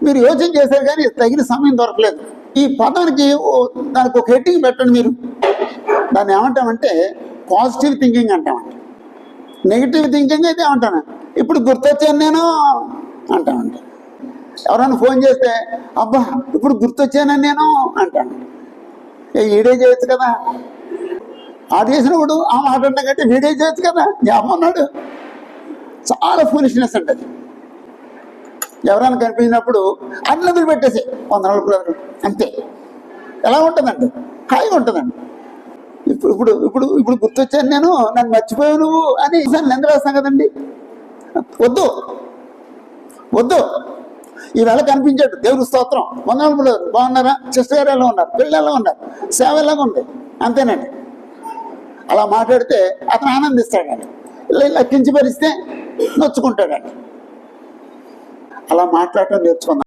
మీరు యోచన చేశారు కానీ తగిన సమయం దొరకలేదు. ఈ పదానికి దానికి ఒక హెడ్డింగ్ పెట్టండి. మీరు దాన్ని ఏమంటామంటే పాజిటివ్ థింకింగ్ అంటామంట. నెగిటివ్ థింకింగ్ అయితే ఏమంటాను, ఇప్పుడు గుర్తొచ్చాను నేను అంటామంట. ఎవరైనా ఫోన్ చేస్తే అబ్బా ఇప్పుడు గుర్తొచ్చానని నేను అంటాను. ఈడే చేయొచ్చు కదా, ఆడు చేసినప్పుడు ఆ మాట అంటాం కంటే వీడే చేయొచ్చు కదా, జ్ఞాపన్నాడు. చాలా ఫూలిష్నెస్ ఉంటుంది. ఎవరైనా కనిపించినప్పుడు అన్నదులు పెట్టేసి 100 రూపాయలు అంతే. ఎలా ఉంటుందండి? హాయిగా ఉంటుందండి. ఇప్పుడు ఇప్పుడు ఇప్పుడు ఇప్పుడు గుర్తొచ్చాను నేను, నన్ను మర్చిపోయావు నువ్వు అని ఎందుకు వేస్తాం కదండి. వద్దు వద్దు. ఈవేళ కనిపించాడు, దేవుడు స్తోత్రం, 100 రూపాయలు బాగున్నారా, సిస్టర్ గారు ఎలా ఉన్నారు, పిల్లలు ఎలా ఉన్నారు, సేవ ఎలాగ ఉంది, అంతేనండి. అలా మాట్లాడితే అతను ఆనందిస్తాడండి. ఇలా కించపరిస్తే నొచ్చుకుంటాడండి. అలా మాట్లాడటం నేర్చుకుందాం.